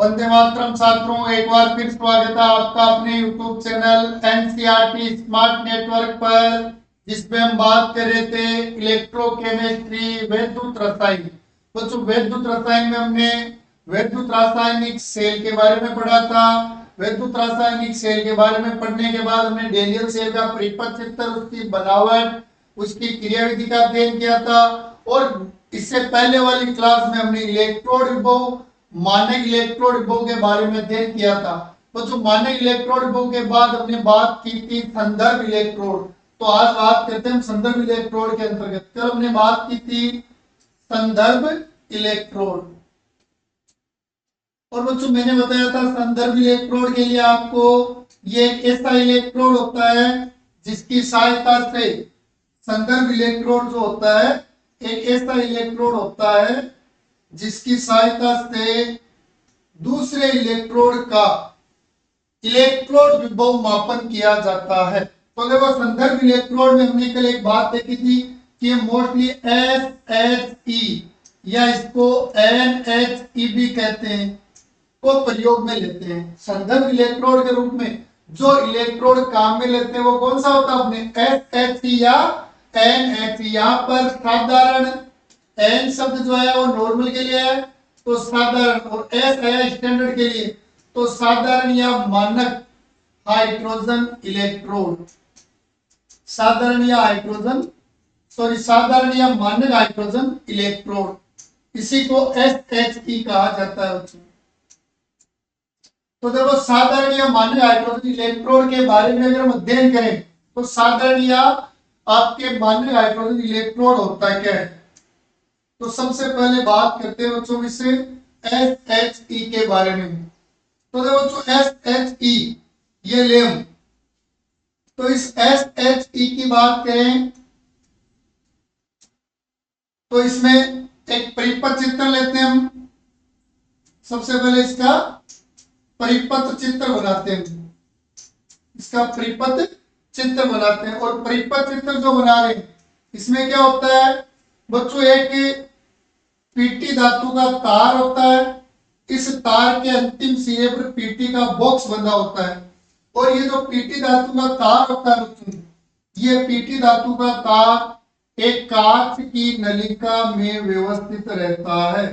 वंदे मातरम छात्रों, एक बार फिर स्वागत है आपका अपने YouTube channel NCERT smart network पर, जिसमें हम बात कर रहे थे इलेक्ट्रोकेमिस्ट्री वैद्युत रसायन। तो वैद्युत रसायन में हमने वैद्युत रासायनिक सेल के बारे में पढ़ा था। वैद्युत रासायनिक सेल के बारे में पढ़ने के बाद हमने डेनियल सेल का परिपथ चित्र, उसकी बनावट, उसकी क्रियाविधि का अध्ययन किया था। और इससे पहले वाली क्लास में हमने इलेक्ट्रोड विभव, मानक इलेक्ट्रोड विभव के बारे में अध्ययन किया था। तो जो मानक इलेक्ट्रोड विभव के बाद हमने बात की थी संदर्भ इलेक्ट्रोड। तो आज बात करते हैं संदर्भ इलेक्ट्रोड के अंतर्गत। कल हमने बात की थी संदर्भ इलेक्ट्रोड। और बच्चों मैंने बताया था संदर्भ इलेक्ट्रोड के लिए आपको ये एक ऐसा इलेक्ट्रोड होता है जिसकी सहायता से, संदर्भ इलेक्ट्रोड जो होता है एक ऐसा इलेक्ट्रोड होता है जिसकी सहायता से दूसरे इलेक्ट्रोड का इलेक्ट्रोड विभव मापन किया जाता है। तो देखो संदर्भ इलेक्ट्रोड में हमने कल एक बात देखी थी कि मोस्टली SHE या इसको NHE भी कहते हैं को प्रयोग में लेते हैं। संदर्भ इलेक्ट्रोड के रूप में जो इलेक्ट्रोड काम में लेते हैं वो कौन सा होता है? अपने SHE या NHE। यहाँ पर साधारण N शब्द जो है वो नॉर्मल के लिए है तो साधारण, और S है स्टैंडर्ड के लिए तो साधारण या मानक हाइड्रोजन इलेक्ट्रोड। साधारण या साधारण या मानक हाइड्रोजन इलेक्ट्रोड, इसी को SHE कहा जाता है। तो देखो साधारण या मानक हाइड्रोजन इलेक्ट्रोड के बारे में अगर हम अध्ययन करें तो साधारण या आपके मानक हाइड्रोजन इलेक्ट्रोड होता है क्या है? तो सबसे पहले बात करते हैं बच्चों इससे SHE के बारे में। तो देखो बच्चों SHE ये लेम, तो इस SHE की बात करें तो इसमें एक परिपथ चित्र लेते हैं हम। सबसे पहले इसका परिपथ चित्र बनाते हैं, इसका परिपथ चित्र बनाते हैं। और परिपथ चित्र जो बना रहे हैं इसमें क्या होता है बच्चों, एक पीटी धातु का तार होता है, इस तार के अंतिम सिरे पर पीटी का बॉक्स बंधा होता है। और ये जो पीटी धातु का तार होता है बच्चों, ये पीटी धातु का तार एक कांच की नलिका में व्यवस्थित रहता है।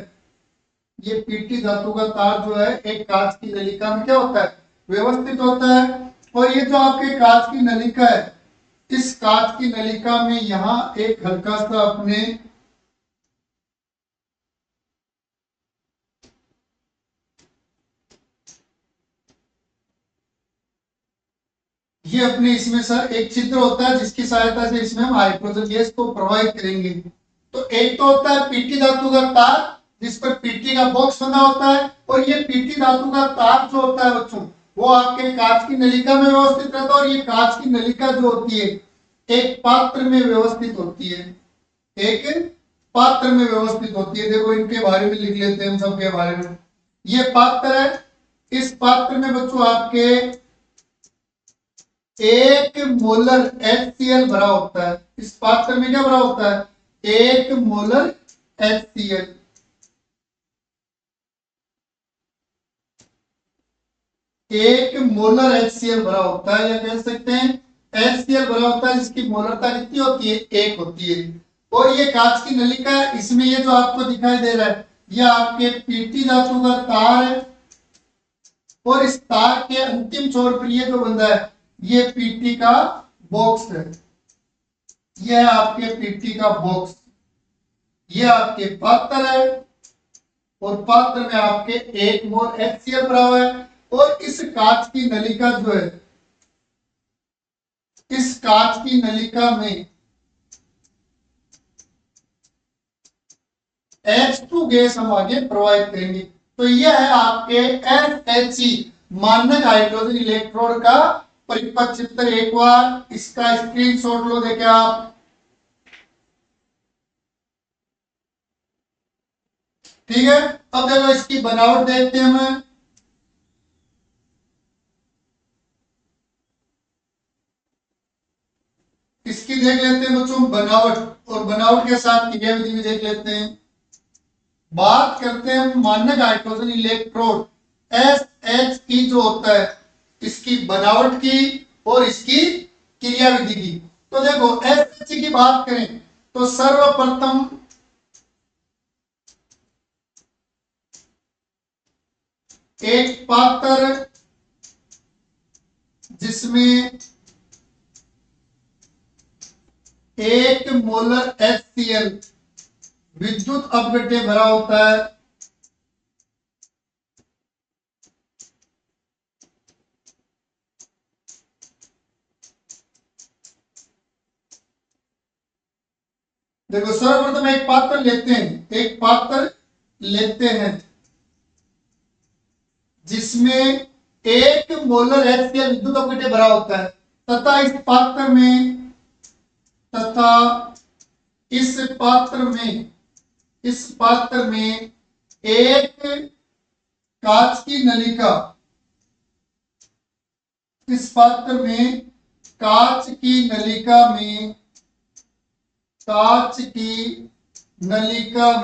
ये पीटी धातु का तार जो है एक कांच की नलिका में क्या होता है? व्यवस्थित होता है। और ये जो आपके कांच की नलिका है, इस कांच की नलिका में यहां एक हल्का सा अपने ये अपने इसमें सर एक छिद्र होता है जिसकी सहायता से इसमें हम हाइड्रोजन गैस को प्रवाहित करेंगे। तो एक तो होता है पीटी धातु का तार जिस पर पीटी का बॉक्स बना होता है, और ये पीटी धातु का तार जो होता है बच्चों वो आपके कांच की नलिका में व्यवस्थित रहता है। और ये कांच की नलिका जो होती है एक पात्र में व्यवस्थित होती है, एक पात्र में व्यवस्थित होती है। देखो इनके बारे में लिख लेते हैं हम सबके बारे में। ये पात्र है, इस पात्र में बच्चों आपके 1 मोलर HCl भरा होता है। इस पात्र में क्या भरा होता है? 1 मोलर HCl। एक मोलर HCl भरा होता है, या कह सकते हैं HCl भरा होता है जिसकी मोलरता कितनी होती है? 1 होती है। और ये कांच की नलिका है, इसमें ये जो आपको दिखाई दे रहा है ये आपके पीटी धातु का तार है, और इस तार के अंतिम छोर पर ये जो बंधा है ये पीटी का बॉक्स है। यह आपके पीटी का बॉक्स, ये आपके पात्र है, और पात्र में आपके 1 मोल HCl भरा हुआ है। और इस कांच की नलिका जो है, इस कांच की नलिका में H2 गैस हम आगे प्रवाहित करेंगे। तो यह है आपके SHE मानक हाइड्रोजन इलेक्ट्रोड का परिपथ चित्र। एक बार इसका स्क्रीनशॉट लो, देखे आप। ठीक है, अब देखो इसकी बनावट देखते हैं हम। इसकी देख लेते हैं बच्चों बनावट, और बनावट के साथ क्रियाविधि भी देख लेते हैं। बात करते हैं मानक hydrogen electrode S H E जो होता है इसकी बनावट की और इसकी क्रियाविधि की। तो देखो एस एच ई की बात करें तो सर्वप्रथम एक पात्र जिसमें 1 मोलर HCl विद्युत अपघट्य भरा होता है, देखो सर्वप्रथम एक पात्र लेते हैं जिसमें 1 मोलर HCl विद्युत अपघट्य भरा होता है तथा इस पात्र में एक कांच की नलिका, इस पात्र में कांच की नलिका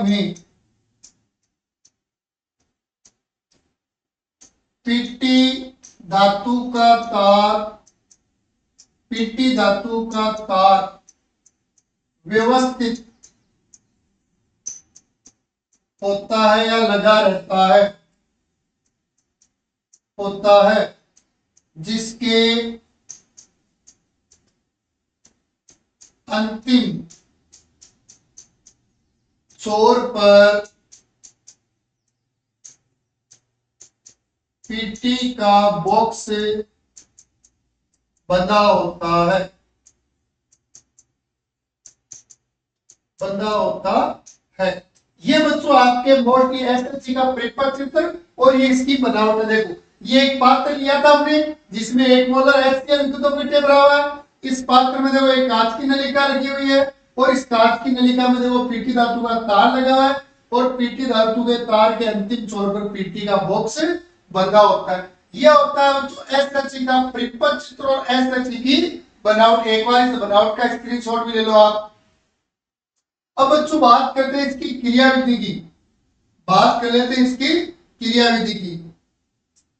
में पीटी धातु का तार व्यवस्थित होता है या लगा होता है जिसके अंतिम छोर पर पीटी का बॉक्स बंधा होता है। ये बच्चों आपके बोर्ड की एसएससी का पेपर चित्र और ये इसकी बनावट है। देखो ये एक पात्र लिया था हमने जिसमें 1 मोलर HCl विद्युत अपघट्य भरा हुआ है। इस पात्र में देखो एक कांच की नलिका लगी हुई है और इस कांच की नलिका में देखो पीटी धातु का तार लगा हुआ है और पीटी धातु के तार के अंतिम छोर पर पीटी का बॉक्स बंधा होता है। यह होता है बच्चों एसएससी का पेपर चित्र और एसएससी की बनावट। एक बार इस बनावट का स्क्रीनशॉट भी ले लो आप। अब बच्चों बात करते हैं इसकी क्रियाविधि की, बात कर लेते हैं इसकी क्रियाविधि की।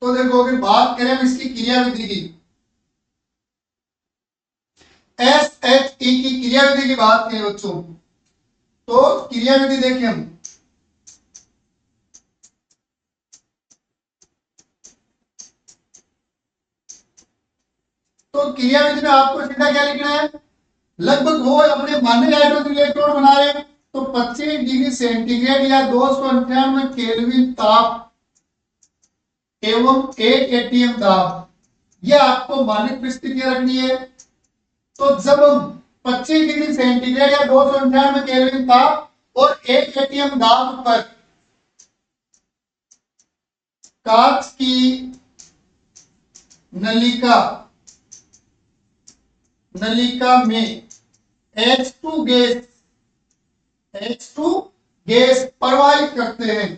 तो देखो अगर बात करें हम इसकी क्रियाविधि की, SHE की क्रियाविधि की बात करें बच्चों तो क्रियाविधि देखें हम, तो क्रियाविधि में आपको सीधा क्या लिखना है, लगभग वो अपने मानक हाइड्रोजन इलेक्ट्रोड बना रहे हैं तो 25 डिग्री सेंटीग्रेड या 298 केल्विन ताप एवं 1 एटीएम दाब, यह आपको मानक परिस्थितियां रखनी है। तो जब हम 25 डिग्री सेंटीग्रेड या 298 केल्विन ताप और 1 एटीएम दाब पर कांच की नलिका में H2 गैस प्रवाहित करते हैं,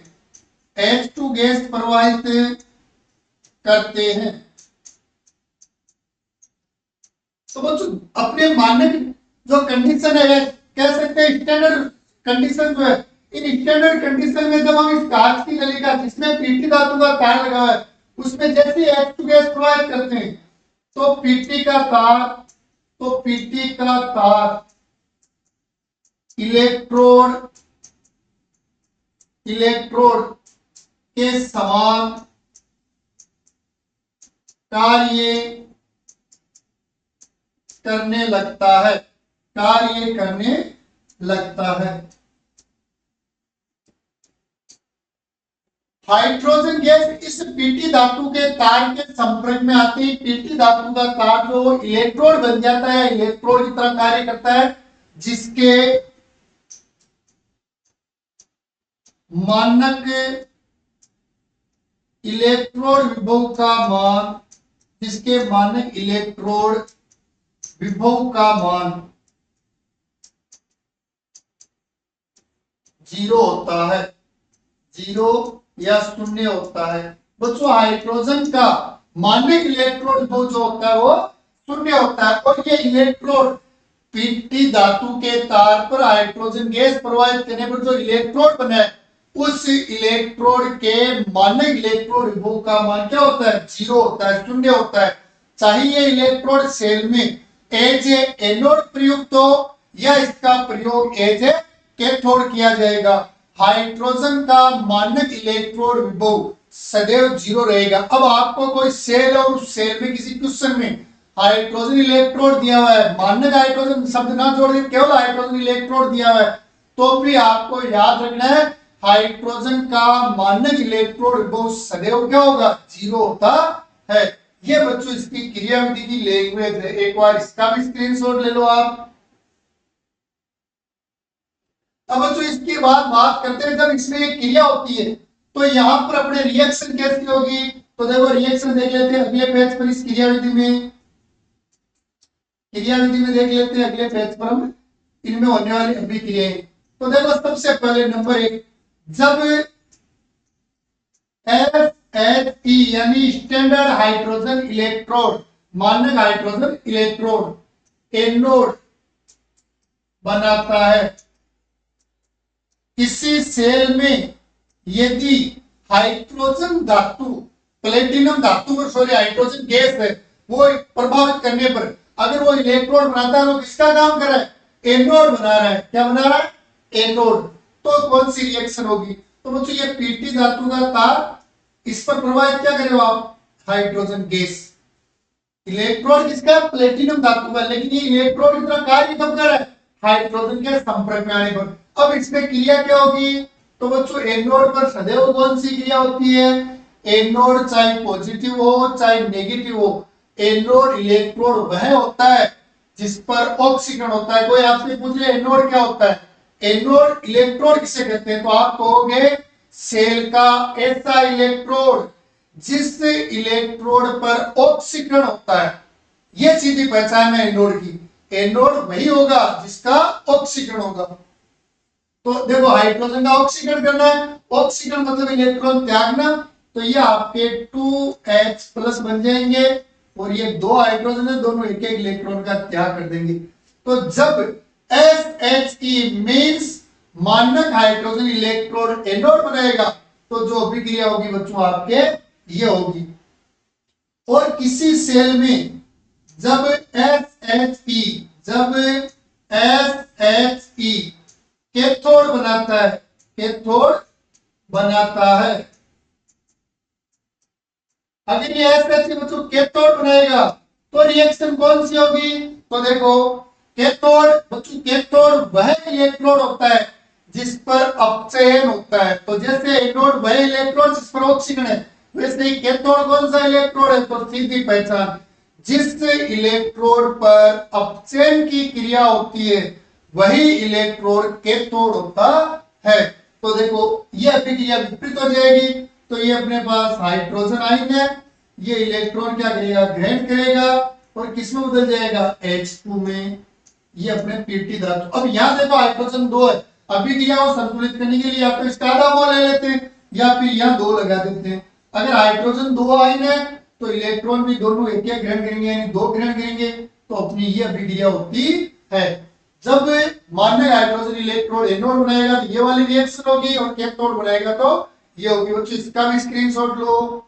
H2 गैस प्रवाहित करते हैं। तो बच्चों अपने मानक जो कंडीशन है कह सकते हैं स्टैंडर्ड कंडीशन जो है, इन स्टैंडर्ड कंडीशन में जब हम इस कांच की नलिका जिसमें पीटी धातु का तार लगा है उसमें जैसे H2 गैस प्रवाहित करते हैं तो पीटी का तार इलेक्ट्रोड के समान कार्य करने लगता है। हाइड्रोजन गैस इस पीटी धातु के तार के संपर्क में आती है, पीटी धातु का तार जो इलेक्ट्रोड बन जाता है, इलेक्ट्रोड की तरह कार्य करता है जिसके मानक इलेक्ट्रोड विभव का मान 0 होता है, 0 या 0 होता है। बच्चों हाइड्रोजन का मानक इलेक्ट्रोड विभव जो होता है वो 0 होता है और ये इलेक्ट्रोड पीटी धातु के तार पर हाइड्रोजन गैस प्रवाहित करने पर जो इलेक्ट्रोड बना है उस इलेक्ट्रोड के मानक इलेक्ट्रोड विभव का मान क्या होता है? 0 होता है, शून्य होता है। चाहे ये इलेक्ट्रोड सेल में एज ए एनोड प्रयुक्त हो या इसका प्रयोग एज ए कैथोड किया जाएगा, हाइड्रोजन का मानक इलेक्ट्रोड विभव सदैव 0 रहेगा। अब आपको कोई सेल और उस सेल में किसी क्वेश्चन में हाइड्रोजन इलेक्ट्रोड दिया हुआ है, मानक हाइड्रोजन शब्द ना जोड़ के केवल हाइड्रोजन इलेक्ट्रोड दिया हुआ है, तो भी आपको याद रखना है हाइड्रोजन का मानक इलेक्ट्रोड विभव सदैव क्या होगा? 0 होता है। ये बच्चों इसकी क्रियाविधि की लैंग्वेज है, एक बार इसका भी स्क्रीनशॉट ले लो आप। अब बच्चों इसके बाद बात करते हैं जब इसमें एक क्रिया होती है तो यहां पर अपने रिएक्शन कैसी होगी, तो देखो रिएक्शन देख लेते हैं अगले पेज पर। इस क्रियाविधि में देख लेते हैं अगले पेज पर हम इनमें होने वाली अभिक्रियाएं। तो देखो सबसे पहले नंबर 1, जब SHE यानी स्टैंडर्ड हाइड्रोजन इलेक्ट्रोड, मानक हाइड्रोजन इलेक्ट्रोड एनोड बनाता है, किसी सेल में यदि हाइड्रोजन धातु, प्लेटिनम धातु पर सॉरी हाइड्रोजन गैस है, वो प्रभावित करने पर अगर वो इलेक्ट्रोड बनाता है, वो किसका काम कर रहा है? एनोड बना रहा है। क्या बना रहा है? एनोड। तो कौन सी रिएक्शन होगी? तो बच्चों ये पीटी धातु का तार, इस पर प्रभावित क्या करेगा आप? Hydrogen gas. इलेक्ट्रोड किसका? प्लेटिनम धातु का, लेकिन ये इलेक्ट्रोड इतना कार्य कब कर रहा है? हाइड्रोजन के संपर्क में आने पर। अब इसमें क्रिया क्या होगी? तो बच्चों एनोड पर सदैव कौन सी क्रिया होती है? एनोड चाहे पॉजिटिव हो चाहे नेगेटिव हो, एनोड इलेक्ट्रोड वह होता है जिस पर ऑक्सीकरण होता है। कोई आपसे पूछे एनोड क्या होता है? एनोड इलेक्ट्रोड किसे कहते हैं? तो आप कहोगे सेल का ऐसा इलेक्ट्रोड जिस इलेक्ट्रोड पर ऑक्सीकरण होता है। यह सीधी पहचान है एनोड की। एनोड वही होगा जिसका ऑक्सीकरण होगा। तो देखो हाइड्रोजन का ऑक्सीकरण करना है, ऑक्सीकरण मतलब इलेक्ट्रॉन त्यागना, तो ये आपके 2H प्लस बन जाएंगे और ये 2 हाइड्रोजन है, दोनों एक एक इलेक्ट्रॉन का त्याग कर देंगे। तो जब SHE मींस मानक हाइड्रोजन इलेक्ट्रोड एनोड बनाएगा तो जो अभिक्रिया होगी बच्चों आपके ये होगी। और किसी सेल में जब SHE कैथोड बनाता है, अगर ये SHE बच्चों कैथोड बनाएगा तो रिएक्शन कौन सी होगी? तो देखो कैथोड वह इलेक्ट्रोड होता है जिस पर अपचयन होता है। तो जैसे एनोड वह इलेक्ट्रोड जिस पर ऑक्सीकरण है, वैसे ही कैथोड कौन सा इलेक्ट्रोड है? तो सीधी पहचान, जिस इलेक्ट्रोड पर अपचयन की क्रिया होती है वही इलेक्ट्रोड कैथोड होता है। तो देखो ये अभिक्रिया विपरीत हो जाएगी, तो ये अपने पास हाइड्रोजन आयन है, ये इलेक्ट्रॉन क्या करेगा? ग्रहण करेगा और किसमें बदल जाएगा? H2 में। ये अपने पीटी धातु। अब यहां देखो हाइड्रोजन 2 है, अभिक्रिया को संतुलित करने के लिए या तो इसका आधा मोल ले लेते हैं या फिर यहाँ 2 लगा देते हैं। अगर हाइड्रोजन 2 आयन है तो इलेक्ट्रॉन भी दोनों एक एक ग्रहण करेंगे, यानी 2 ग्रहण करेंगे, तो अपनी ये अभिक्रिया होती है। जब मानक हाइड्रोजन इलेक्ट्रोड एनोड बनाएगा तो ये वाली रिएक्शन होगी और कैथोड बनाएगा तो ये होगी। बच्चों इसका भी स्क्रीनशॉट लो।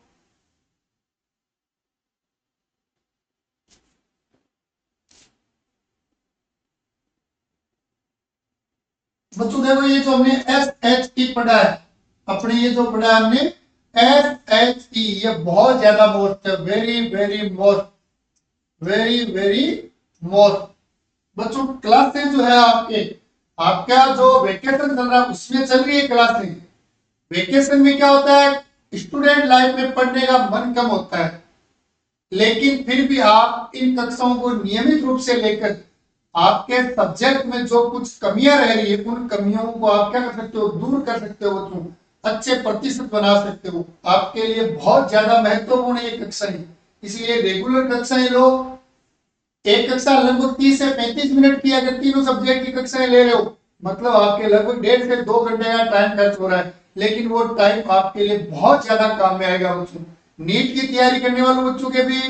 बच्चों देखो ये जो हमने SHE पढ़ा है, अपने ये जो पढ़ा है हमने SHE, ये बहुत ज्यादा मोस्ट है, वेरी वेरी मोस्ट। बच्चों क्लासें जो है आपका जो वेकेशन चल रहा है उसमें चल रही है क्लासें। वेकेशन में क्या होता है? स्टूडेंट लाइफ में पढ़ने का मन कम होता है, लेकिन फिर भी आप इन कक्षाओं को नियमित रूप से लेकर आपके सब्जेक्ट में जो कुछ कमियां रह रही है उन कमियों को आप क्या कर सकते हो? दूर कर सकते हो बच्चों, अच्छे प्रतिशत बना सकते हो। आपके लिए बहुत ज्यादा महत्वपूर्ण ये कक्षाएं, इसलिए रेगुलर कक्षाएं लो। एक कक्षा लगभग 30 से 35 मिनट की, अगर तीनों सब्जेक्ट की कक्षाएं ले रहे हो मतलब आपके लगभग 1.5 से 2 घंटे का टाइम खर्च हो रहा है, लेकिन वो टाइम आपके लिए बहुत ज्यादा काम में आएगा बच्चों। नीट की तैयारी करने वाले बच्चों के भी,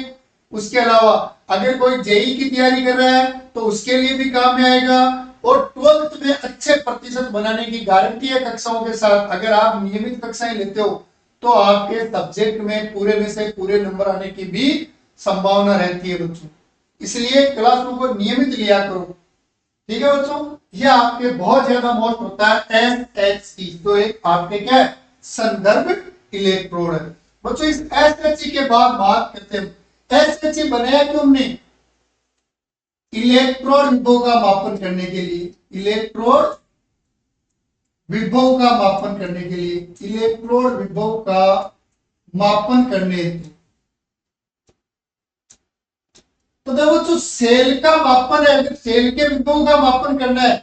उसके अलावा अगर कोई जेई की तैयारी कर रहा है तो उसके लिए भी काम में आएगा, और 12th में अच्छे प्रतिशत बनाने की गारंटी है कक्षाओं के साथ। अगर आप नियमित कक्षाएं लेते हो तो आपके सब्जेक्ट में पूरे में से पूरे नंबर आने की भी संभावना रहती है बच्चों। इसलिए क्लासरूम को नियमित लिया करो, ठीक है बच्चों। ये आपके बहुत ज्यादा मोस्ट होता है SHE, तो एक आपके क्या है, संदर्भ इलेक्ट्रोड है बच्चों। इस SHE के बाद बात करते हैं SHE बनाया क्यों हमने, इलेक्ट्रोड विभव का मापन करने के लिए, इलेक्ट्रोड विभव का मापन करने के लिए, इलेक्ट्रोड विभव का मापन करने। तो देखो जो सेल का मापन है, अगर सेल के विभव का मापन करना है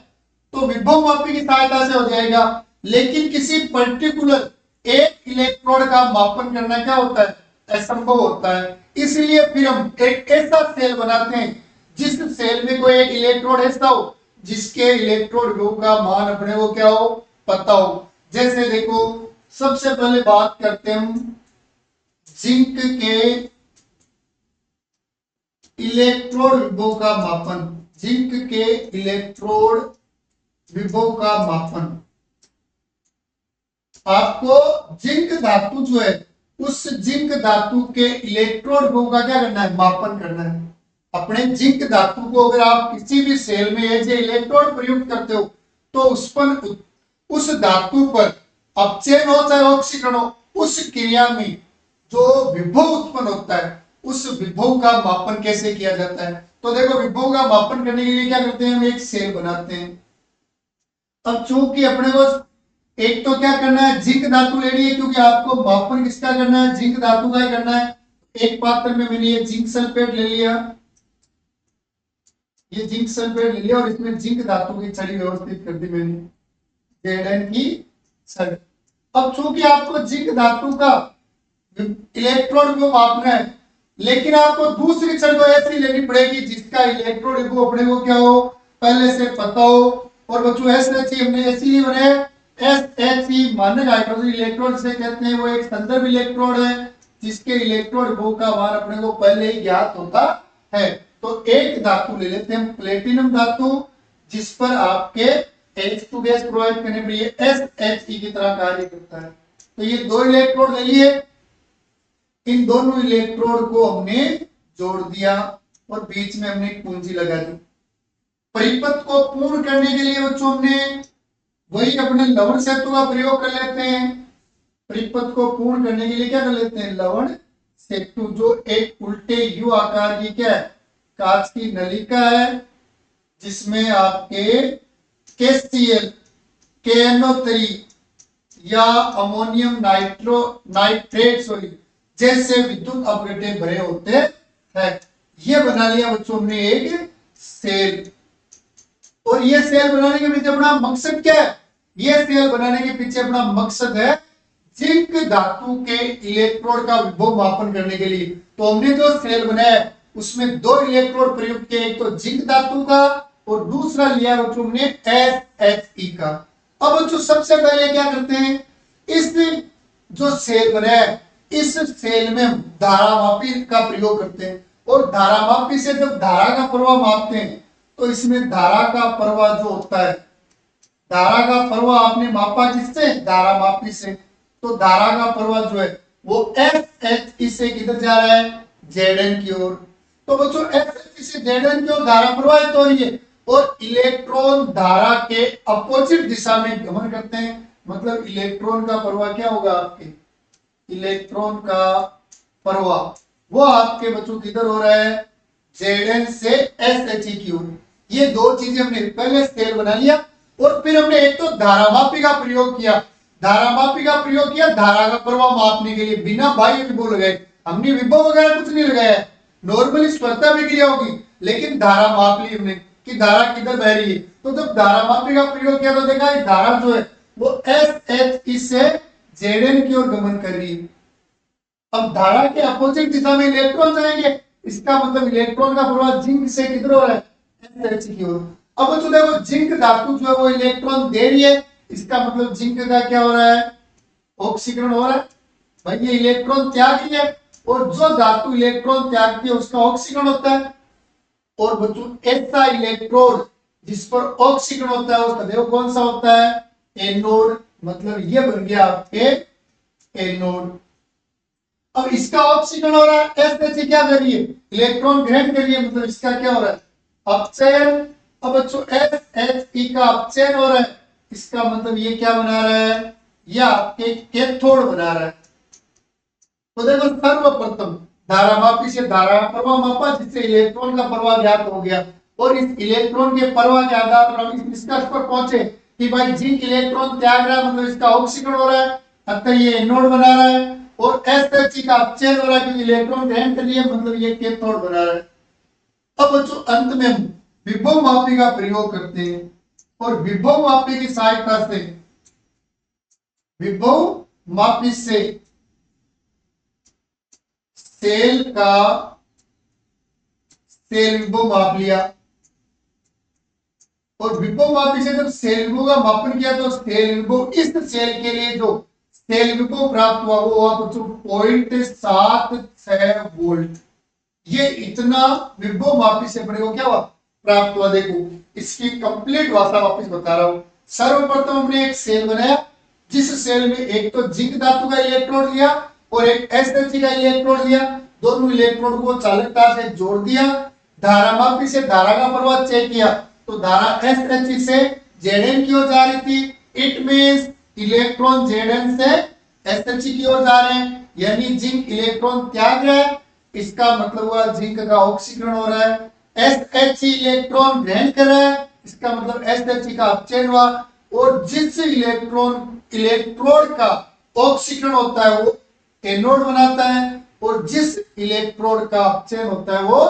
तो विभव मापी की सहायता से हो जाएगा, लेकिन किसी पर्टिकुलर एक इलेक्ट्रोड का मापन करना क्या होता है, असंभव होता है। इसलिए फिर हम एक ऐसा सेल बनाते हैं जिस सेल में कोई एक इलेक्ट्रोड ऐसा हो जिसके इलेक्ट्रोड विभव का मान अपने को क्या हो, पता हो। जैसे देखो सबसे पहले बात करते हैं हम जिंक के इलेक्ट्रोड विभव का मापन, जिंक के इलेक्ट्रोड विभव का मापन। आपको जिंक धातु जो है उस जिंक धातु के इलेक्ट्रोड विभव का क्या करना है, मापन करना है। अपने जिंक धातु को अगर आप किसी भी सेल में ऐसे इलेक्ट्रोड प्रयुक्त करते हो तो उस धातु पर अपचयन हो चाहे ऑक्सीकरण हो, उस क्रिया में जो विभव उत्पन्न होता है उस विभव का मापन कैसे किया जाता है। तो देखो विभव का मापन करने के लिए क्या करते हैं, हम एक सेल बनाते हैं। अब चूंकि अपने को एक तो क्या करना है, जिंक धातु लेनी है, क्योंकि आपको मापन किसका करना है, जिंक धातु का ही करना है। एक पात्र में मैंने ये जिंक सल्फेट ले लिया, ये जिंक सल्फेट ले लिया और इसमें जिंक धातु की छड़ी व्यवस्थित कर दी मैंने, Zn की छड़। अब चूंकि आपको जिंक धातु का इलेक्ट्रोड को मापना है, लेकिन आपको दूसरी छड़ को ऐसी लेनी पड़ेगी जिसका इलेक्ट्रोड को अपने को क्या हो, पहले से पता हो। और बच्चों SHE हमने ऐसी नहीं बनाया, SHE मानक हाइड्रोजन इलेक्ट्रोड से कहते हैं, वो एक संदर्भ इलेक्ट्रोड है जिसके इलेक्ट्रोड विभव का मान अपने को पहले ही ज्ञात होता है। तो एक धातु ले लेते हैं प्लेटिनम धातु, जिस पर आपके H2 गैस प्रोवाइड करने पर ये SHE की तरह कार्य करता है। तो ये दो इलेक्ट्रोड ले लिए, इन दोनों इलेक्ट्रोड को हमने जोड़ दिया और बीच में हमने कुंजी लगा दी। परिपथ को पूर्ण करने के लिए बच्चों हमने वही अपने लवण सेतु का प्रयोग कर लेते हैं। परिपथ को पूर्ण करने के लिए क्या कर लेते हैं, लवण सेतु, जो एक उल्टे यू आकार की क्या है, कांच की नलिका है, जिसमें आपके KCl, KNO3 या अमोनियम नाइट्रेट सॉरी जैसे विद्युत अपघटे भरे होते हैं। ये बना लिया बच्चों हमने एक सेल। और ये सेल बनाने के पीछे अपना मकसद क्या है, ये सेल बनाने के पीछे अपना मकसद है जिंक धातु के इलेक्ट्रोड का विभव मापन करने के लिए। तो हमने जो सेल बनाया उसमें दो इलेक्ट्रोड प्रयुक्त किए, एक तो जिंक धातु का और दूसरा लिया बच्चों हमने SHE का। अब बच्चों सबसे पहले क्या करते हैं, इस जो सेल बनाया इस सेल में हम धारामापी का प्रयोग करते हैं। और धारामापी से जब धारा का प्रवाह मापते हैं तो इसमें धारा का प्रवाह जो होता है, धारा का प्रवाह आपने मापा किससे, धारामापी से। तो धारा का प्रवाह जो है वो SHE से किधर जा रहा है, Zn की ओर। तो बच्चों SHE से Zn की ओर धारा प्रवाहित हो रही है और इलेक्ट्रॉन धारा के अपोजिट दिशा में गमन करते हैं। मतलब इलेक्ट्रॉन का प्रवाह क्या होगा, आपके इलेक्ट्रॉन का प्रवाह वो आपके बच्चों किधर हो रहा है, Zn से SHE की ओर। ये दो चीजें हमने पहले सेल बना लिया और फिर हमने एक तो धारामापी का प्रयोग किया, धारामापी का प्रयोग किया धारा का प्रवाह मापने के लिए, बिना बाह्य विभव लगाए। हमने विभव वगैरह कुछ नहीं लगाया, नॉर्मली स्पर्धा विक्रिया होगी, लेकिन धारा माप ली हमने कि धारा किधर बह रही है। तो जब धारामापी का प्रयोग किया तो देखा धारा जो है वो SHE से Zn की ओर गमन कर रही है। अब धारा के अपोजिट दिशा में इलेक्ट्रॉन जाएंगे, इसका मतलब इलेक्ट्रॉन का प्रवाह जिंक से किधर हो रहा है, SHE की ओर। अब बच्चों देखो जिंक धातु जो है वो इलेक्ट्रॉन दे रही है, इसका मतलब जिंक का क्या हो रहा है, ऑक्सीकरण हो रहा है। भाई ये इलेक्ट्रॉन त्याग रही है और जो धातु इलेक्ट्रॉन त्यागती है उसका ऑक्सीकरण होता है। और बच्चों ऐसा इलेक्ट्रोड जिस पर ऑक्सीकरण होता है वो सदैव कौन सा होता है, एनोड। मतलब ये बन गया आपके एनोड। अब इसका ऑक्सीकरण हो रहा है, एस क्या कर रही है, इलेक्ट्रॉन ग्रहण कर रही है, मतलब इसका क्या हो रहा है, अपचयन। अब बच्चों SHE का अपचयन हो रहा है, इसका मतलब ये क्या बना रहा है, ये आपके कैथोड बना रहा है। तो देखो सर्वप्रथम धारामापी से धारा प्रवाह मापा, जिससे इलेक्ट्रॉन का प्रवाह ज्ञात हो गया, और इस इलेक्ट्रॉन के प्रवाह के आधार पर हम इस निष्कर्ष पर पहुंचे कि भाई जिंक इलेक्ट्रॉन त्याग रहा है, मतलब इसका ऑक्सीकरण हो रहा है, अतः ये एनोड बना रहा है, और SHE का अपचयन हो रहा है क्योंकि इलेक्ट्रॉन ग्रहण कर लिया, मतलब ये कैथोड बना रहा है। अब बच्चों अंत में हम विभव मापी का प्रयोग करते हैं, और विभव मापी की सहायता से, विभव मापी से सेल विभव माप लिया, और विभव मापी से जब सेल विभव का मापन किया तो सेल विभव, इस सेल के लिए जो सेल विभव प्राप्त हुआ वो हुआ बच्चों 0.76 वोल्ट। ये इतना विभव मापी से अपने को क्या हुआ, प्राप्त हुआ। देखो इसकी कंप्लीट भाषा वापस बता रहा हूं। सर्वप्रथम हमने एक सेल बनाया, जिस सेल में एक तो जिंक धातु का इलेक्ट्रोड लिया और एक SHE का इलेक्ट्रोड लिया, दोनों इलेक्ट्रोड को चालकता से जोड़ दिया, धारामापी से धारा का प्रवाह चेक किया, तो धारा SHE से Zn की ओर जा रही थी, इट मींस इलेक्ट्रॉन Zn से SHE की ओर जा रहे हैं, यानी जिंक इलेक्ट्रॉन त्याग रहा है, इसका मतलब हुआ जिंक का ऑक्सीकरण हो रहा है। SHE इलेक्ट्रॉन ग्रहण कर रहा है, इसका मतलब SHE का अपचयन हुआ, और जिस इलेक्ट्रोड का ऑक्सीकरण होता है वो एनोड बनाता है, और जिस इलेक्ट्रोड का अपचयन होता है वो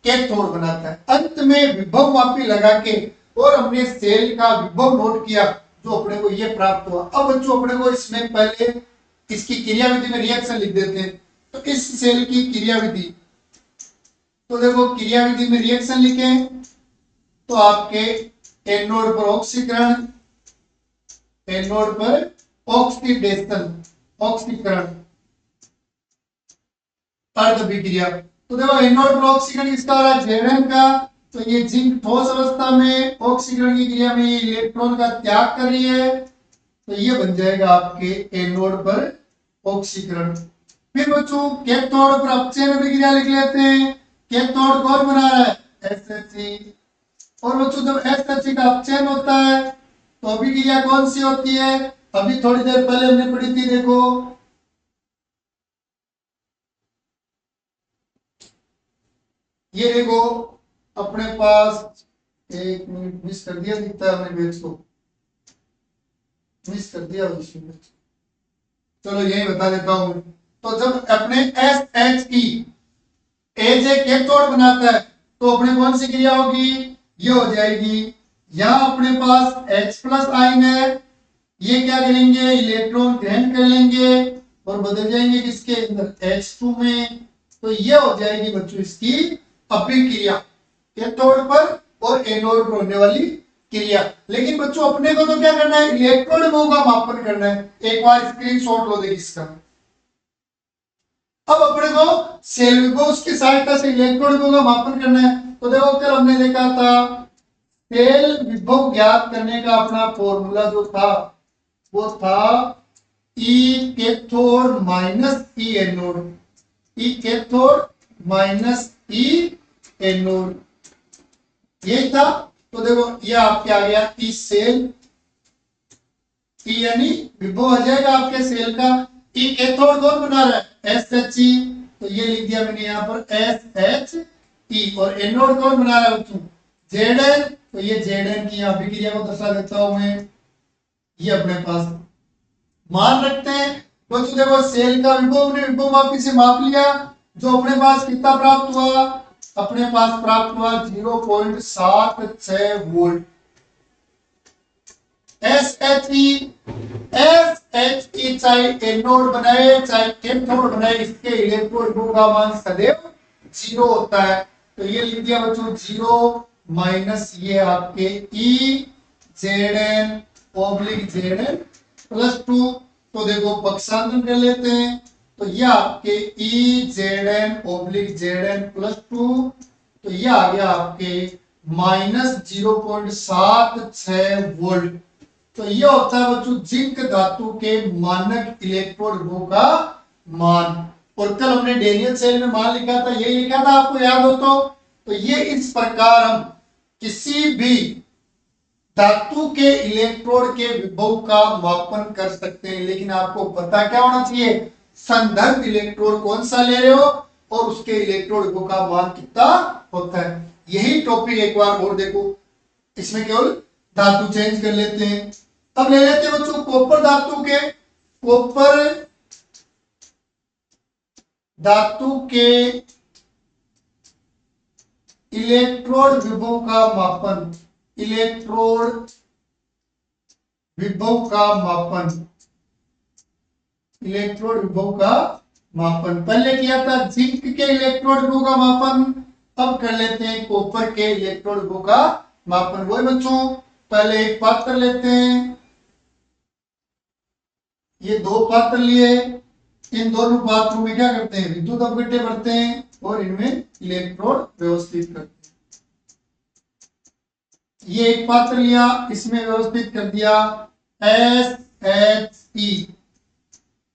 कैथोड बनाता है। अंत में विभव मापी लगा के और हमने सेल का विभव नोट किया, जो अपने को ये प्राप्त हुआ। अब बच्चों अपने को इसमें पहले इसकी क्रियाविधि में रिएक्शन लिख देते हैं। तो इस सेल की क्रियाविधि, तो देखो क्रियाविधि में रिएक्शन लिखें तो आपके एनोड पर ऑक्सीकरण, एनोड पर ऑक्सीडेशन, ऑक्सीकरण, अर्ध विक्रिया। तो देखो एनोड पर ऑक्सीकरण किसका हो रहा है, Zn का, तो ये जिंक ठोस अवस्था में ऑक्सीकरण की क्रिया में ये इलेक्ट्रॉन का त्याग कर रही है, तो ये बन जाएगा आपके एनोड पर ऑक्सीकरण। फिर बच्चों कैथोड पर अपचयन अभिक्रिया लिख लेते हैं। कैथोड कौन बना रहा है, SHE, और बच्चों जब SHE का अपचयन होता है तो अभिक्रिया कौन सी होती है, अभी थोड़ी देर पहले हमने पढ़ी थी, देखो ये देखो अपने पास, एक मिनट मिस कर दिया, दिखता है हमने पेज को मिस कर दिया, चलो यही बता देता हूं। तो जब अपने SHE एज ए कैथोड बनाता है तो अपने कौन सी क्रिया होगी, ये हो जाएगी, यहां अपने पास H+ आयन है, ये क्या करेंगे, इलेक्ट्रॉन ग्रहण कर लेंगे और बदल जाएंगे किसके अंदर, H2 में। तो ये हो जाएगी बच्चों इसकी अभिक्रिया, कैथोड पर और एनोड पर होने वाली क्रिया। लेकिन बच्चों अपने को तो क्या करना है, इलेक्ट्रॉन विभव का मापन करना है। एक बार स्क्रीनशॉट लो देखिए इसका। अब अपने को सेल विभव की सहायता से इलेक्ट्रॉन विभव का मापन करना है। तो देखो कल हमने देखा था सेल विभव ज्ञात करने का अपना फॉर्मूला जो था वो था E cathode minus E anode, E cathode minus E anode, यही था। तो देखो ये आपके आ गया E सेल, E यानी विभव आ जाएगा आपके सेल का। E कैथोड कौन बना रहा है, SHE, तो ये लिख दिया मैंने यहाँ पर SHE, और एनोड कौन बना रहा है बच्चों, Zn, तो ये Zn की यहाँ अभिक्रिया को दर्शा देता हूं मैं, ये अपने पास मान रखते हैं। बच्चों देखो सेल का विभव ने विभव मापी से माप लिया, जो अपने पास कितना प्राप्त हुआ, अपने पास प्राप्त हुआ 0.76 वोल्ट। SHE चाहे एनोड बनाए चाहे कैथोड बनाए, इसके इलेक्ट्रोड विभव का मान सदैव 0 होता है। तो ये लिख दिया बच्चों 0 माइनस ये आपके Zn Zn +2। तो देखो पक्षांतर कर लेते हैं, तो ये आपके Zn Zn +2, तो ये आ गया आपके -0.76 वोल्ट। तो ये होता है बच्चों जिंक धातु के मानक इलेक्ट्रोड विभव का मान। और कल हमने डेनियल सेल में मान लिखा था, यही लिखा था, आपको याद हो तो ये इस प्रकार हम किसी भी धातु के इलेक्ट्रोड के विभव का मापन कर सकते हैं। लेकिन आपको पता क्या होना चाहिए, संदर्भ इलेक्ट्रोड कौन सा ले रहे हो और उसके इलेक्ट्रोड विभव का मान कितना होता है। यही टॉपिक एक बार और देखो, इसमें केवल धातु चेंज कर लेते हैं। अब ले लेते हैं बच्चों कॉपर धातु के, कॉपर धातु के इलेक्ट्रोड विभव का मापन, इलेक्ट्रोड विभव का मापन, इलेक्ट्रोड विभव का मापन। पहले किया था जिंक के इलेक्ट्रोड विभव का मापन, अब कर लेते हैं कॉपर के इलेक्ट्रोड विभव का मापन। वही बच्चों, पहले एक पात्र लेते हैं, ये दो पात्र लिए, इन दोनों पात्रों में क्या करते हैं, विद्युत अपघट्य भरते हैं और इनमें इलेक्ट्रोड व्यवस्थित करते हैं। ये एक पात्र लिया, इसमें व्यवस्थित कर दिया SHE।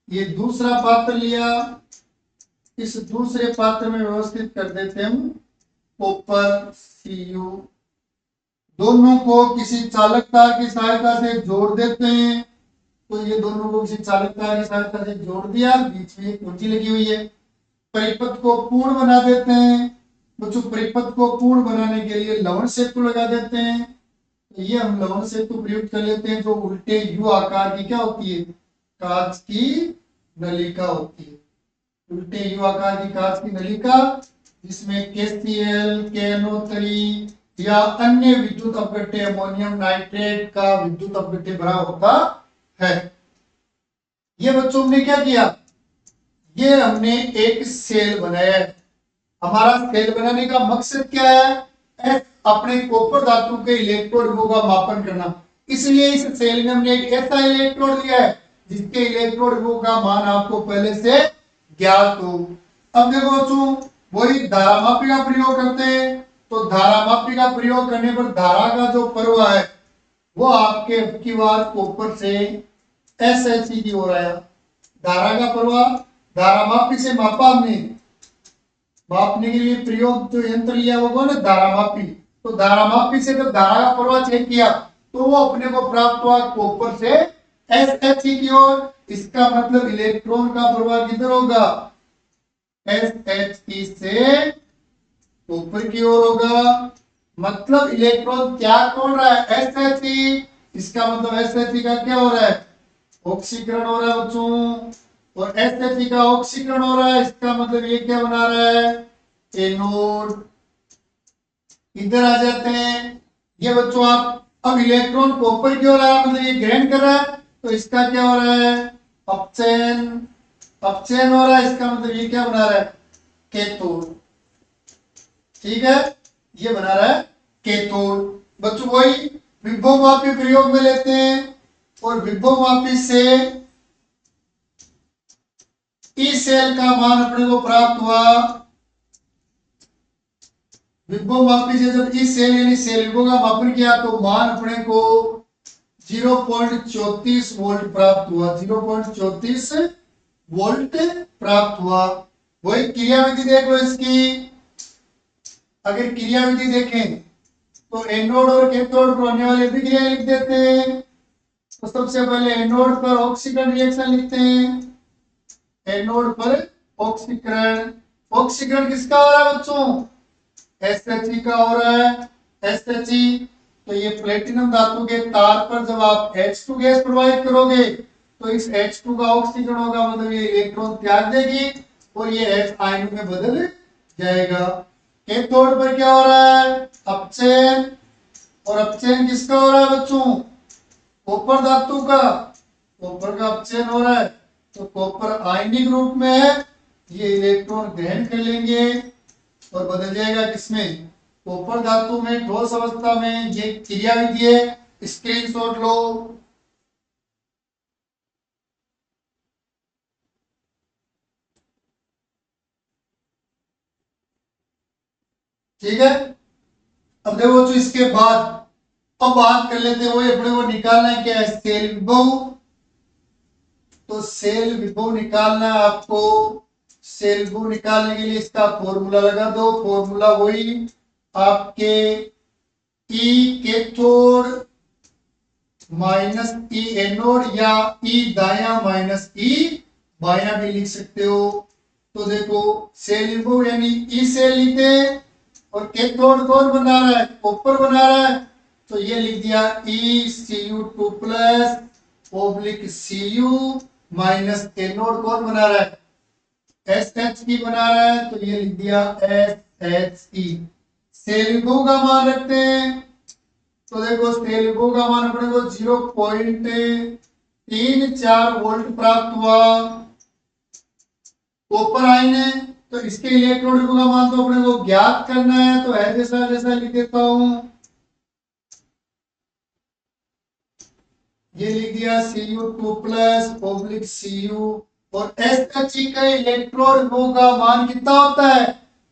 ये दूसरा पात्र लिया, इस दूसरे पात्र में व्यवस्थित कर देते हम कॉपर Cu। दोनों को किसी चालक तार की सहायता से जोड़ देते हैं। तो ये दोनों को किसी चालक तार की सहायता से जोड़ दिया, बीच में एक कुंजी लगी हुई है। परिपथ को पूर्ण बना देते हैं। बच्चों परिपथ को पूर्ण बनाने के लिए लवण सेतु लगा देते हैं। तो ये हम लवण सेतु प्रयुक्त कर लेते हैं, जो उल्टे यू आकार की क्या होती है, कांच की नलिका होती है। उल्टे यू आकार की कांच की नलिका, जिसमें KCl, KNO3 या अन्य विद्युत अपघट्य, अमोनियम नाइट्रेट का विद्युत अपघट्य भरा होता है। ये बच्चों ने क्या किया, ये हमने एक सेल बनाया है। हमारा सेल बनाने का मकसद क्या है, अपने कॉपर धातु के इलेक्ट्रोड विभव का मापन करना। इसलिए इस सेल में हमने एक ऐसा इलेक्ट्रोड लिया है जिसके इलेक्ट्रोड विभव का मान आपको पहले से ज्ञात हो। अब देखो बच्चों, वही धारामापी का प्रयोग करते हैं। तो धारामापी का प्रयोग करने पर धारा का जो प्रवाह है वो आपके अब की बार कॉपर से SHE की ओर आया। धारा का प्रवाह धारामापी से मापा हमने, मापने के लिए प्रयोग जो यंत्र लिया वो कौन है, धारामापी। तो धारामापी से जब धारा का प्रवाह चेक किया तो वो अपने को प्राप्त हुआ कॉपर से SHE की ओर। इसका मतलब इलेक्ट्रॉन का प्रवाह किधर होगा, SHE से कॉपर की ओर होगा। मतलब इलेक्ट्रॉन त्याग कौन रहा है, SHE। इसका मतलब SHE का क्या हो रहा है, ऑक्सीकरण हो रहा है बच्चों। और SHE का ऑक्सीकरण हो रहा है, इसका मतलब ये क्या बना रहा है, एनोड। इधर आ जाते हैं, ये बच्चों आप, अब इलेक्ट्रॉन कॉपर की ओर आया, मतलब ये ग्रहण कर रहा है, तो इसका क्या हो रहा है, अपचयन। अपचयन हो रहा है, इसका मतलब ये क्या बना रहा है, कैथोड। ठीक है, ये बना रहा है कैथोड। बच्चों वही विभवमापी प्रयोग में लेते हैं और विभवमापी से ई सेल का मान अपने को प्राप्त हुआ। विभवमापी से जब ई सेल यानी सेल विभव का मापन किया तो मान अपने को 0.34 वोल्ट प्राप्त हुआ। 0.34 वोल्ट प्राप्त हुआ। वही क्रिया विधि देख लो इसकी। अगर क्रिया विधि देखें तो एनोड और कैथोड पर होने वाली अभिक्रिया लिख देते हैं। तो सबसे पहले एनोड पर ऑक्सीकरण रिएक्शन लिखते हैं। एनोड पर ऑक्सीकरण, ऑक्सीकरण किसका हो रहा है बच्चों, SHE का हो रहा है। SHE, तो ये प्लेटिनम धातु के तार पर जब आप H2 गैस प्रवाहित करोगे तो इस H2 का ऑक्सीकरण होगा, मतलब ये इलेक्ट्रॉन त्याग देगी और ये H आयन में बदल जाएगा। कैथोड पर क्या हो रहा है, अपचयन। और अपचयन किसका हो रहा है बच्चों, कॉपर धातु का। कॉपर का अपचयन हो रहा है, तो कॉपर आयनिक रूप में है, ये इलेक्ट्रॉन ग्रहण कर लेंगे और बदल जाएगा किसमें, कॉपर धातु में ठोस अवस्था में। ये क्रिया विधि है, स्क्रीनशॉट लो। ठीक है, अब देखो जो इसके बाद अब बात कर लेते हैं, वही अपने को निकालना है क्या है, सेल विभव। तो सेल विभव निकालना है आपको। सेल विभव निकालने के लिए इसका फॉर्मूला लगा दो। फॉर्मूला वही आपके ई कैथोड माइनस ई एनोड या ई दाया माइनस ई बाया भी लिख सकते हो। तो देखो सेल विभव यानी ई सेल लिखते हैं और कैथोड कौन बना रहा है, कॉपर बना रहा है, तो ये लिख दिया ECU2 plus oblique Cu minus anode कौन बना रहा है, SH की बना रहा है, तो ये लिख दिया SHE। सेल विभव का मान रखते हैं। तो देखो सेल विभव का मान अपने को 0.34 वोल्ट प्राप्त हुआ। कॉपर आयन है तो इसके इलेक्ट्रोड विभव का मान तो अपने को ज्ञात करना है, तो है जैसा जैसा लिख देता हूं। ये लिख दिया Cu2 प्लस ओब्लिक Cu और SHE का इलेक्ट्रोड विभव का मान कितना होता है,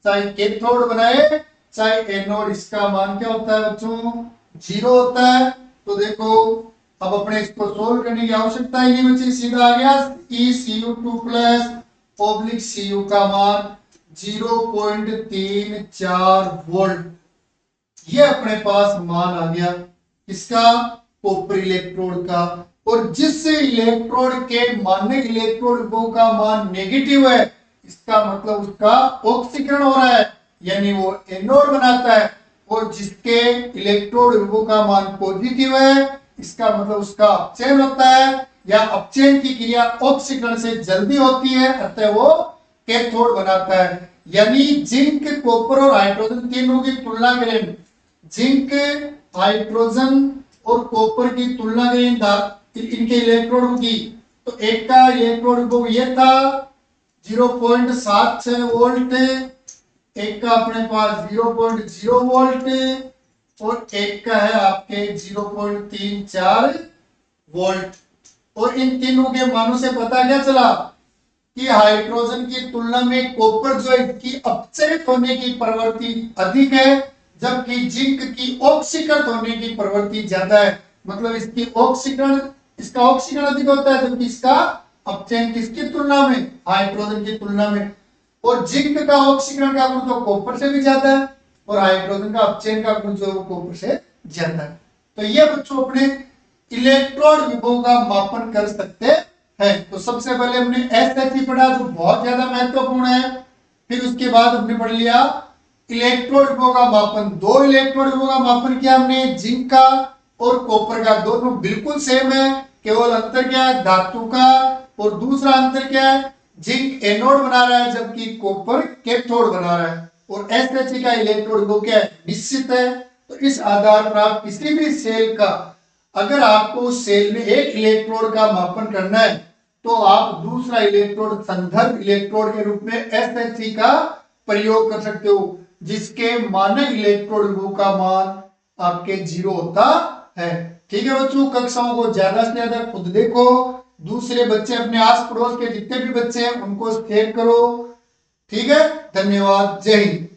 चाहे कैथोड बनाए चाहे एनोड, इसका मान क्या होता है बच्चों, 0 होता है। तो देखो अब अपने इसको सोल्व करने की आवश्यकता ही नहीं बची, सीधा आ गया ECU2 प्लस ओब्लिक Cu का मान 0.34 वोल्ट। ये अपने पास मान आ गया इसका, कॉपर इलेक्ट्रोड का। और जिस इलेक्ट्रोड के मान्य इलेक्ट्रोड विभव का मान नेगेटिव है, इसका मतलब उसका ऑक्सीकरण हो रहा है यानी वो एनोड बनाता है। और जिसके इलेक्ट्रोड विभव का मान पॉजिटिव है, इसका मतलब उसका अपचयन होता है या अपचयन की क्रिया ऑक्सीकरण से जल्दी होती है, अतः वो कैथोड बनाता है। यानी जिंक कॉपर और हाइड्रोजन तीनों की तुलना करें, जिंक हाइड्रोजन और कॉपर की तुलना करें इनके इलेक्ट्रोड की, तो एक का इलेक्ट्रोड विभव ये था 0.76 वोल्ट, एक का अपने पास 0.0 वोल्ट और एक का है आपके 0.34 वोल्ट। और इन तीनों के मानों से पता क्या चला कि हाइड्रोजन की तुलना में कॉपर जो है इसकी अपचयित होने की प्रवृत्ति अधिक है, जबकि जिंक की ऑक्सीकृत होने की प्रवृत्ति ज्यादा है। मतलब इसका ऑक्सीकरण अधिक होता है, जबकि इसका अपचयन किसकी तुलना में, हाइड्रोजन की तुलना में। और जिंक का ऑक्सीकरण का गुण तो कॉपर से भी ज्यादा है और हाइड्रोजन का अपचयन का गुण जो है वो कॉपर से ज्यादा है। तो ये बच्चों अपने इलेक्ट्रोड विभव का मापन कर सकते हैं। तो सबसे पहले हमने SHE पढ़ा जो बहुत ज्यादा महत्वपूर्ण है। फिर उसके बाद हमने पढ़ लिया इलेक्ट्रोड विभव का मापन। दो इलेक्ट्रोड विभव का मापन किया हमने, जिंक का और कॉपर का, दोनों बिल्कुल सेम है, केवल अंतर क्या है धातु का। और दूसरा अंतर क्या है, जिंक एनोड बना रहा है जबकि कॉपर कैथोड बना रहा है। और SHE का इलेक्ट्रोड विभव क्या है, निश्चित है। तो इस आधार पर आप किसी भी सेल का, अगर आपको उस सेल में एक इलेक्ट्रोड का मापन करना है तो आप दूसरा इलेक्ट्रोड संदर्भ इलेक्ट्रोड के रूप में SHE का प्रयोग कर सकते हो, जिसके मानक इलेक्ट्रोड विभव का मान आपके 0 होता है। ठीक है बच्चों, कक्षाओं को ज्यादा से ज्यादा खुद देखो, दूसरे बच्चे अपने आस पड़ोस के जितने भी बच्चे हैं उनको शेयर करो। ठीक है, धन्यवाद, जय हिंद।